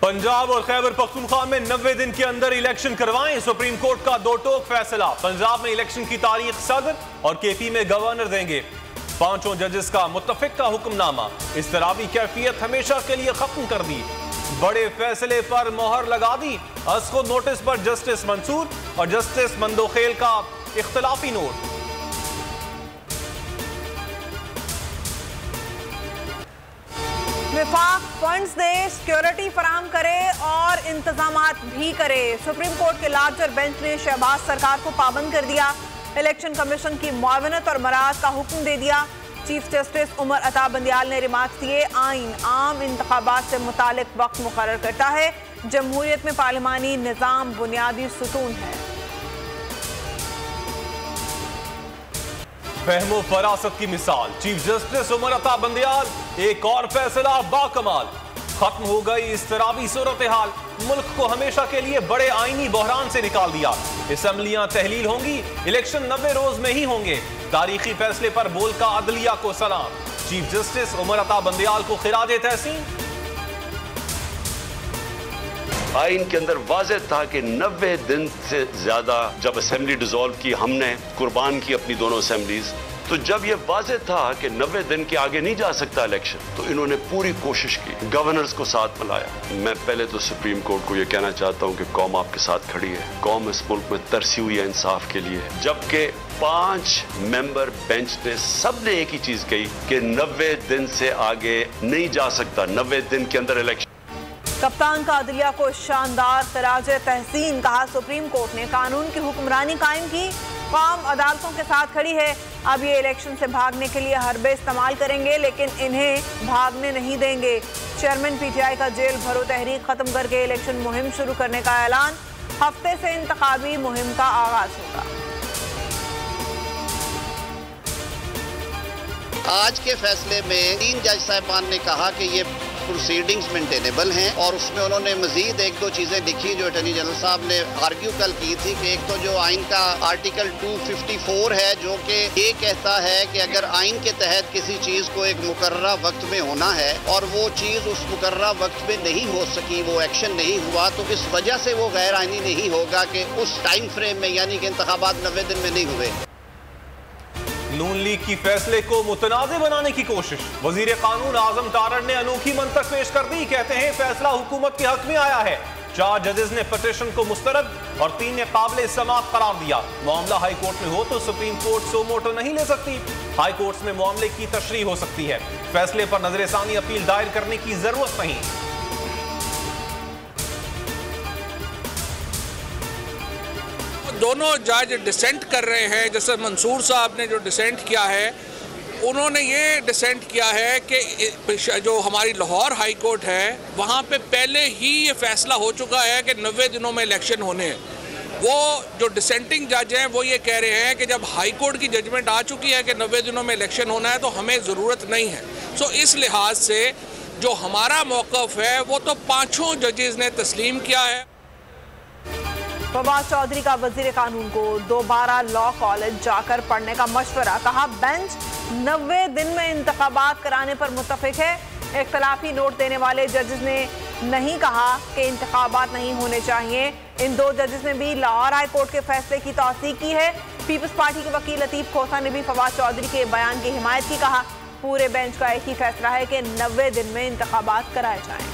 पंजाब और खैबर पख्तूनख्वा में 90 दिन के अंदर इलेक्शन करवाएं, सुप्रीम कोर्ट का दो टोक फैसला। पंजाब में इलेक्शन की तारीख सदर और केपी में गवर्नर देंगे। पांचों जजेस का मुत्तफिक का हुक्मनामा, इस्तराबी कैफियत हमेशा के लिए खत्म कर दी। बड़े फैसले पर मोहर लगा दी। असखुद नोटिस पर जस्टिस मंसूर और जस्टिस मंदोखेल का इख्तलाफी नोट। विफाक फंड्स दे, सिक्योरिटी फराम करे और इंतजामात भी करे। सुप्रीम कोर्ट के लार्जर बेंच ने शहबाज सरकार को पाबंद कर दिया। इलेक्शन कमीशन की मुआवनत और मराज का हुक्म दे दिया। चीफ जस्टिस उमर अता बंदियाल ने रिमार्क्स दिए, आइन आम इंतखाबात से मुतालिक वक्त मुकर्रर करता है। जमहूरियत में पार्लिमानी निज़ाम बुनियादी सुतून है। फहमो फरासत की मिसाल, चीफ जस्टिस उमर अता बंदियाल, एक और फैसला बाकमाल। खत्म हो गई इस्तराबी सूरत हाल, मुल्क को हमेशा के लिए बड़े आईनी बहरान से निकाल दिया। असम्बलियां तहलील होंगी, इलेक्शन 90 रोज में ही होंगे। तारीखी फैसले पर बोल का अदलिया को सलाम। चीफ जस्टिस उमर अता बंदियाल को खिराजे तहसीन। आइन के अंदर वाज़ेह था कि 90 दिन से ज्यादा जब असेंबली डिसॉल्व की हमने, कुर्बान की अपनी दोनों असेंबलीज, तो जब यह वाज़ेह था कि 90 दिन के आगे नहीं जा सकता इलेक्शन, तो इन्होंने पूरी कोशिश की, गवर्नर्स को साथ मिलाया। मैं पहले तो सुप्रीम कोर्ट को यह कहना चाहता हूं कि कौम आपके साथ खड़ी है। कौम इस मुल्क में तरसी हुई है इंसाफ के लिए। जबकि 5 मेंबर बेंच ने सब ने एक ही चीज कही कि 90 दिन से आगे नहीं जा सकता, 90 दिन के अंदर इलेक्शन। कप्तान का अदलिया को शानदार खिराज तहसीन, कहा सुप्रीम कोर्ट ने कानून की हुक्मरानी कायम की, कौम अदालतों के साथ खड़ी है। अब ये इलेक्शन से भागने के लिए हरबे इस्तेमाल करेंगे, लेकिन इन्हें भागने नहीं देंगे। चेयरमैन पीटीआई का जेल भरो तहरीक खत्म करके इलेक्शन मुहिम शुरू करने का ऐलान। हफ्ते से इंतखाबी मुहिम का आगाज होगा। आज के फैसले में 3 जज साहिबान ने कहा कि ये प्रोसीडिंग्स मेंटेनेबल हैं, और उसमें उन्होंने मजीद 1-2 चीज़ें लिखी जो अटॉर्नी जनरल साहब ने आर्ग्यू कल की थी कि एक तो जो आइन का आर्टिकल 254 है, जो कि ये कहता है कि अगर आइन के तहत किसी चीज़ को एक मुकर्ररा वक्त में होना है और वो चीज़ उस मुकर्ररा वक्त में नहीं हो सकी, वो एक्शन नहीं हुआ, तो इस वजह से वो गैर आइनी नहीं होगा कि उस टाइम फ्रेम में, यानी कि इंतखाबात 90 दिन में नहीं हुए। नून लीग की फैसले को मुतनाज़े बनाने की कोशिश, वजीर कानून आजम तारड़ ने अनोखी मंतक पेश कर दी। कहते हैं फैसला हुकूमत के हक में आया है। 4 जजेस ने पिटीशन को मुस्तरद और 3 ने काबिल समाअत करार दिया। मामला हाई कोर्ट में हो तो सुप्रीम कोर्ट सो मोटो नहीं ले सकती। हाई कोर्ट में मामले की तशरीह हो सकती है। फैसले पर नजरसानी अपील दायर करने की जरूरत नहीं। दोनों जज डिसेंट कर रहे हैं। जैसे मंसूर साहब ने जो डिसेंट किया है, उन्होंने ये डिसेंट किया है कि जो हमारी लाहौर हाई कोर्ट है, वहाँ पे पहले ही ये फैसला हो चुका है कि 90 दिनों में इलेक्शन होने हैं। वो जो डिसेंटिंग जज हैं वो ये कह रहे हैं कि जब हाई कोर्ट की जजमेंट आ चुकी है कि 90 दिनों में इलेक्शन होना है, तो हमें ज़रूरत नहीं है। सो इस लिहाज से जो हमारा मौक़िफ़ है वो तो 5 जजेस ने तस्लीम किया है। फवाद चौधरी का वजीर कानून को दोबारा लॉ कॉलेज जाकर पढ़ने का मशवरा, कहा बेंच 90 दिन में इंतखाबात कराने पर मुत्तफिक है। इख्तलाफी नोट देने वाले जजेस ने नहीं कहा कि इंतखाबात नहीं होने चाहिए। इन 2 जजेस ने भी लाहौर हाई कोर्ट के फैसले की तौसीक की है। पीपल्स पार्टी के वकील लतीफ खोसा ने भी फवाद चौधरी के बयान की हिमायत की, कहा पूरे बेंच का एक ही फैसला है कि 90 दिन में इंतखाबात कराए जाएं।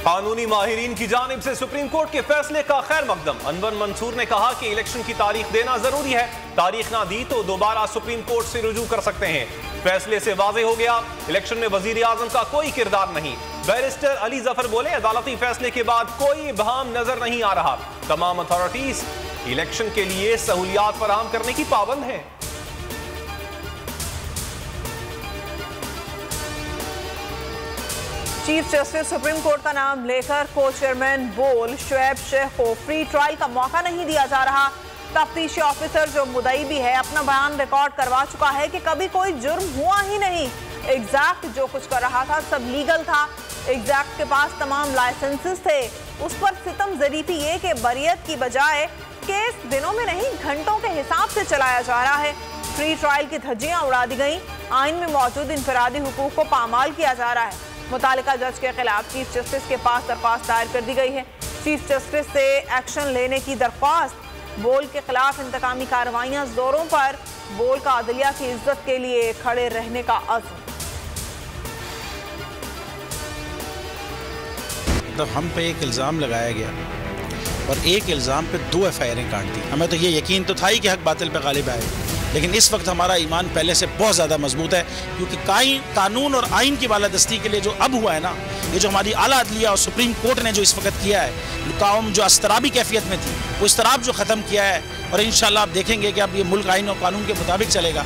कानूनी माहिरीन की जानिब से सुप्रीम कोर्ट के फैसले का खैर मकदम। अनवर मंसूर ने कहा कि इलेक्शन की तारीख देना जरूरी है। तारीख ना दी तो दोबारा सुप्रीम कोर्ट से रुजू कर सकते हैं। फैसले से वाज़ेह हो गया, इलेक्शन में वजीर आजम का कोई किरदार नहीं। बैरिस्टर अली जफर बोले, अदालती फैसले के बाद कोई इबहाम नजर नहीं आ रहा। तमाम अथॉरिटीज इलेक्शन के लिए सहूलियात फराहम करने की पाबंद है। चीफ जस्टिस सुप्रीम कोर्ट का नाम लेकर को चेयरमैन बोल शुएब शेख को फ्री ट्रायल का मौका नहीं दिया जा रहा। तफ्तीशी ऑफिसर जो मुदई भी है, अपना बयान रिकॉर्ड करवा चुका है कि कभी कोई जुर्म हुआ ही नहीं। एग्जैक्ट जो कुछ कर रहा था सब लीगल था। एग्जैक्ट के पास तमाम लाइसेंसेस थे। उस पर सितम ज़रीफी ये कि बरियत की बजाय केस दिनों में नहीं घंटों के हिसाब से चलाया जा रहा है। फ्री ट्रायल की धज्जियां उड़ा दी गई। आइन में मौजूद इनफरादी हुकूक को पामाल किया जा रहा है। मुतालिका जज के खिलाफ चीफ जस्टिस के पास दरख्वास्त दायर कर दी गई है। चीफ जस्टिस से एक्शन लेने की दरख्वास्त। बोल के खिलाफ इंतकामी कार्रवाइयां जोरों पर। बोल का अदलिया की इज्जत के लिए खड़े रहने का अज़्म। तो हम पे एक इल्ज़ाम लगाया गया और एक इल्ज़ाम पे 2 FIR काट दी। हमें तो ये यकीन तो था ही कि हक बातिल पे गालिब आए, लेकिन इस वक्त हमारा ईमान पहले से बहुत ज़्यादा मजबूत है, क्योंकि कानून और आइन की बालादस्ती के लिए जो अब हुआ है ना, ये जो हमारी आला अदलिया और सुप्रीम कोर्ट ने जो इस वक्त किया है, कौम जो अस्तराबी कैफियत में थी वो इस्तराब जो ख़त्म किया है, और इंशाल्लाह आप देखेंगे कि अब ये मुल्क आइन और कानून के मुताबिक चलेगा,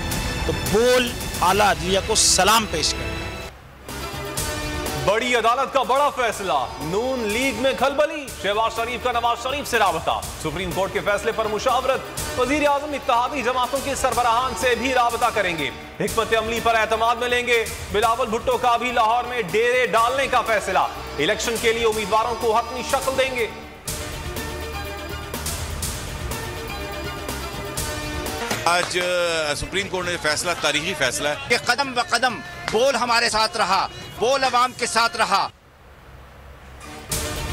तो बोल आला अदलिया को सलाम पेश करें। बड़ी अदालत का बड़ा फैसला। नून लीग में खलबली। शहबाज शरीफ का नवाज शरीफ से राबता। सुप्रीम कोर्ट के फैसले पर मुशावरत। वजीर आजम इत्तेहादी जमातों के सरबराहान से भी राबता करेंगे। हिकमत अमली पर एतमाद में लेंगे। बिलावल भुट्टो का भी लाहौर में डेरे डालने का फैसला। इलेक्शन के लिए उम्मीदवारों को हतमी शक्ल देंगे। आज सुप्रीम कोर्ट ने फैसला तारीखी फैसला है कि कदम ब कदम बोल हमारे साथ रहा, बोल अवाम के साथ रहा।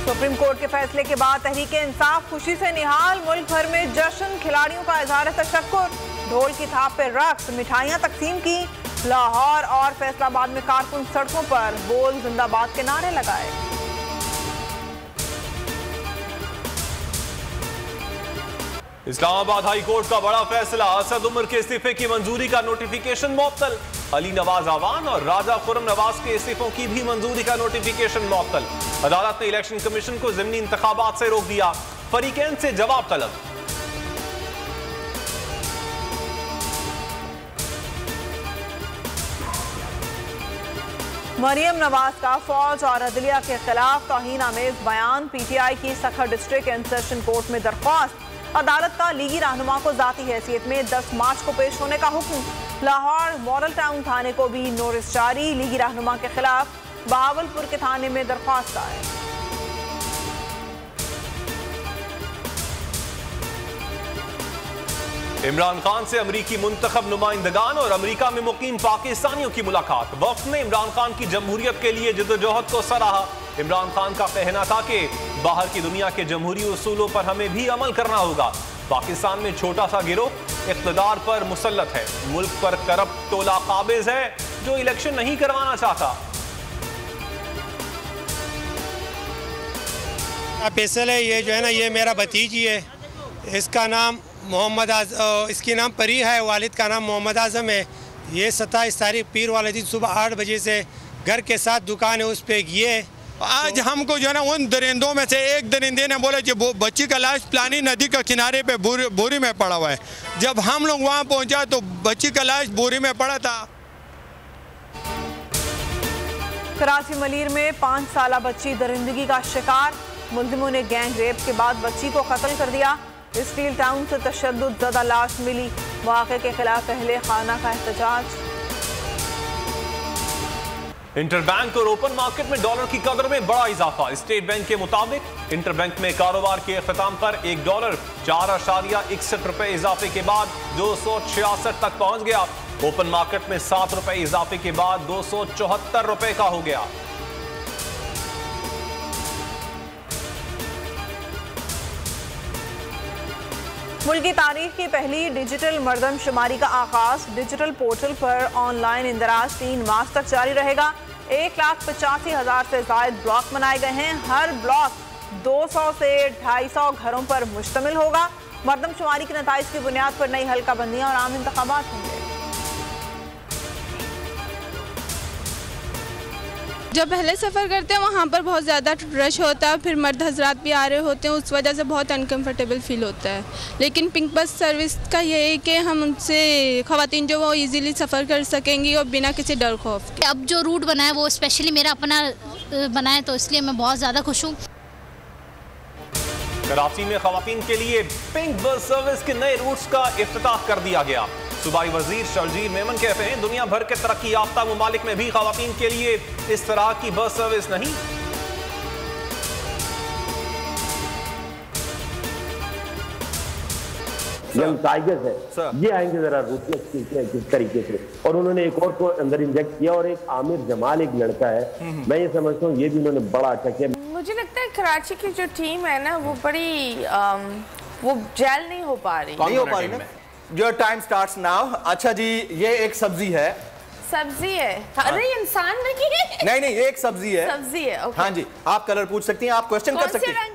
सुप्रीम कोर्ट के फैसले के बाद तहरीक इंसाफ खुशी से निहाल। मुल्क भर में जश्न। खिलाड़ियों का इजहार तशक्कुर। ढोल की थाप पे रक्स। मिठाइयां तकसीम की। लाहौर और फैसलाबाद में कारकुन सड़कों पर बोल जिंदाबाद के नारे लगाए। इस्लामाबाद हाई कोर्ट का बड़ा फैसला। असद उमर के इस्तीफे की मंजूरी का नोटिफिकेशन मुअत्तल। अली नवाज अवान और राजा खुर्रम नवाज के इस्तीफों की भी मंजूरी का नोटिफिकेशन मुअत्तल। अदालत ने इलेक्शन कमीशन को ज़िमनी इंतखाबात से रोक दिया। फरीकैन से जवाब तलब। मरियम नवाज का फौज और अदलिया के खिलाफ तौहीन आमेज बयान। PTI की Sukkur district and session court में दरख्वास्त। अदालत का लीगी रहनुमा को जाती हैसियत में 10 मार्च को पेश होने का हुक्म। लाहौर मॉडल टाउन थाने को भी नोटिस जारी। लीगी रहनुमा के खिलाफ बहावलपुर के थाने में दरख्वास्त दायर। इमरान खान से अमरीकी मुंतखब नुमाइंदगान और अमरीका में मुकीम पाकिस्तानियों की मुलाकात। वक्त ने इमरान खान की जमहूरियत के लिए जद्दोजहद को सराहा। इमरान खान का कहना था कि बाहर की दुनिया के जमहूरी उसूलों पर हमें भी अमल करना होगा। पाकिस्तान में छोटा सा गिरोह इक़्तिदार पर मुसल्लत है। मुल्क पर करप्ट टोला काबिज है जो इलेक्शन नहीं करवाना चाहता। फैसल है ये जो है ना, ये मेरा भतीजी है। इसका नाम इसकी नाम परी है। वालिद का नाम मोहम्मद आज़म है। ये 27 तारीख पीर वाले दिन सुबह 8 बजे से घर के साथ दुकान है उस पर ये। आज हमको जो है ना उन दरिंदों में से एक दरिंदे ने बोला कि बच्ची का लाश प्लानी नदी का किनारे पे बोरी में पड़ा हुआ है। जब हम लोग वहाँ पहुँचा तो बच्ची का लाश बोरी में पड़ा था। कराची मलीर में 5 साला बच्ची दरिंदगी का शिकार। मुलजिमों ने गैंग रेप के बाद बच्ची को कत्ल कर दिया। स्टील टाउन से तशद्दुद ज़दा लाश मिली। वाक़े के खिलाफ अहले खाना का एहतजाज। इंटरबैंक और ओपन मार्केट में डॉलर की कदर में बड़ा इजाफा। स्टेट बैंक के मुताबिक इंटरबैंक में कारोबार के अख्ताम पर $1 4.61 रुपए इजाफे के बाद 266 तक पहुंच गया। ओपन मार्केट में 7 रुपए इजाफे के बाद 274 रुपए का हो गया। मुल्क की तारीख की पहली डिजिटल मरदमशुमारी का आगाज। डिजिटल पोर्टल पर ऑनलाइन इंदराज 3 मार्च तक जारी रहेगा। 1,85,000 से ज्यादा ब्लॉक बनाए गए हैं। हर ब्लॉक 200 से 250 घरों पर मुश्तमिल होगा। मरदमशुमारी के नताइज की बुनियाद पर नई हल्का बंदियां और आम इंतखाबात होंगे। जब पहले सफ़र करते हैं वहाँ पर बहुत ज़्यादा रश होता है, फिर मर्द हजरात भी आ रहे होते हैं, उस वजह से बहुत अनकम्फर्टेबल फील होता है। लेकिन पिंक बस सर्विस का ये है कि हम उनसे ख़वातीन जो वो इजीली सफ़र कर सकेंगी और बिना किसी डर खौफ के। अब जो रूट बना है वो स्पेशली मेरा अपना बना है, तो इसलिए मैं बहुत ज़्यादा खुश हूँ। कराची में ख़वातीन के लिए पिंक बस सर्विस के नए रूट्स का इफ्तिताह कर दिया गया। सूबाई वजीर शर्जील मेमन कहते हैं दुनिया भर के तरक्की याफ्ता मुमालिक में भी ख़वातीन के लिए इस तरह की बस सर्विस नहीं। यंग टाइगर्स है, ये आएंगे जरा रूथलेस किस तरीके से। और उन्होंने एक और को अंदर इंजेक्ट किया, और एक आमिर जमाल एक लड़का है, मैं ये समझता हूँ ये भी उन्होंने बड़ा अच्छा किया। मुझे लगता है कराची की जो टीम है ना वो बड़ी वो जेल नहीं हो पा रही ना। Your time starts now. अच्छा जी, ये एक सब्जी है। सब्जी है? अरे इंसान नहीं। नहीं नहीं, एक सब्जी है। सब्जी है, ओके। हाँ जी, आप कलर पूछ सकती हैं, आप क्वेश्चन कर सकती हैं।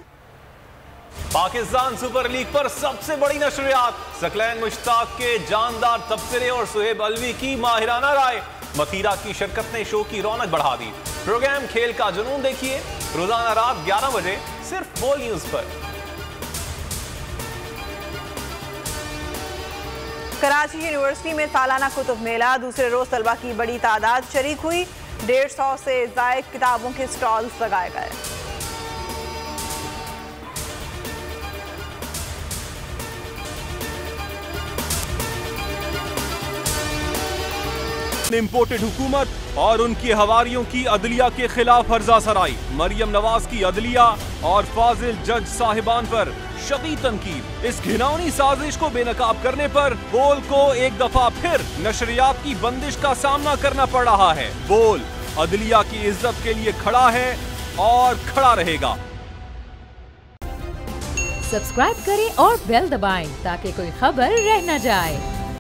पाकिस्तान सुपर लीग पर सबसे बड़ी नशरियात, सकलैन मुश्ताक के जानदार तबसरे और सुहेब अलवी की माहिराना राय। मतीरा की शिरकत ने शो की रौनक बढ़ा दी। प्रोग्राम खेल का जुनून देखिए रोजाना रात 11 बजे सिर्फ बोल न्यूज पर। कराची यूनिवर्सिटी में सालाना कुतुब मेला, दूसरे रोज तलबा की बड़ी तादाद शरीक हुई। 150 से ज़ायद किताबों के स्टॉल्स लगाए गए। इम्पोर्टेड हुकूमत और उनके हवारियों की अदलिया के खिलाफ हर्जा सराई। मरियम नवाज की अदलिया और फाजिल जज साहिबान पर शदीद तनकीद। इस घिनौनी साजिश को बेनकाब करने पर बोल को एक दफा फिर नशरियात की बंदिश का सामना करना पड़ रहा है। बोल अदलिया की इज्जत के लिए खड़ा है और खड़ा रहेगा। सब्सक्राइब करें और बेल दबाएं ताकि कोई खबर रह न जाए।